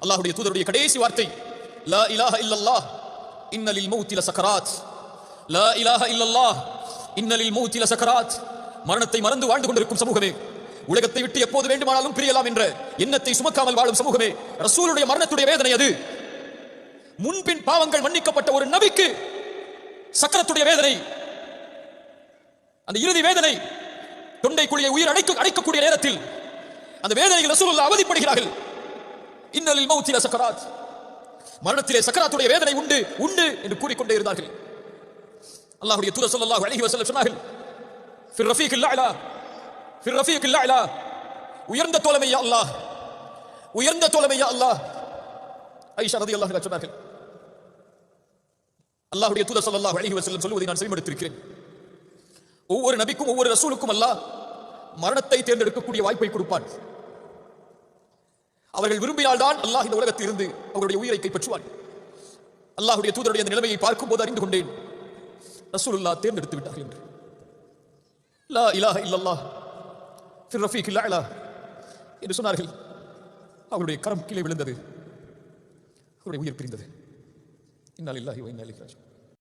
அல்லாஹ்வுடைய தூதருடைய கடைசி வார்த்தை லா இலாஹ இல்லல்லாஹ் இன்னலில் மௌத்தி லசகராத். லா இலாஹ இல்லல்லாஹ் இன்னலில் மௌத்தி லசகராத். மரணத்தை மறந்து வாழ்ந்து கொண்டிருக்கும் சமூகமே, உலகத்தை விட்டு எப்போது வேண்டுமானாலும் பிரியலாம் என்ற எண்ணத்தை சுமக்காமல் வாழும் சமூகமே, ரசூலுடைய மரணத்துடைய வேதனை அது. முன்பின் பாவங்கள் மன்னிக்கப்பட்ட ஒரு நபிக்கு சக்கரத்துடைய வேதனை, அந்த இறுதி வேதனை, தொண்டை குழியை உயிர் அடைக்கக்கூடிய நேரத்தில் அந்த வேதனையில் ரசூலுல்லாஹ் அவதிப்படுகிறார்கள். இன்னலில் மௌத்தி லசகராத். மரணத்திலே சக்கராத்துடைய வேதனை உண்டு உண்டு என்று கூறிக்கொண்டே இருந்தார்கள். அல்லாஹ்வுடைய தூதர் ஸல்லல்லாஹு அலைஹி வஸல்லம் சொன்னார்கள், ஃபிர் ரஃபீகில் அலா, ஃபிர் ரஃபீகில் அலா, உயர்ந்த தோழமை யா அல்லாஹ், உயர்ந்த தோழமை யா அல்லாஹ். ஆயிஷா ரலியல்லாஹு அன்ஹா சொன்னார்கள், அல்லாஹ்வுடைய தூதர் ஸல்லல்லாஹு அலைஹி வஸல்லம் சொல்வதை நான் செவிமடுத்திருக்கிறேன். ஒவ்வொரு நபிக்கும் ஒவ்வொரு ரசூலுக்கும் அல்லாஹ் மரணத்தை தேர்ந்தெடுக்கக்கூடிய வாய்ப்பை கொடுப்பான். அவர்கள் விரும்பினால்தான் அல்லாஹ் இந்த உலகத்தில் இருந்து அவருடைய உயிரை கைப்பற்றுவான். அல்லாஹ்வுடைய தூதருடைய அந்த நிலைமையை பார்க்கும் போது அறிந்து கொண்டேன், ரசூலுல்லாஹ் தேர்ந்தெடுத்து விட்டார்கள் என்று. லா இலாஹ இல்லல்லாஹ் ஃபிர் ரஃபீகில் அலா என்று சொன்னார்கள். அவருடைய கரம் கீழே விழுந்தது, அவருடைய உயிர் பிரிந்தது. இன்னா லில்லாஹி வ இன்னா இலைஹி ராஜிஊன்.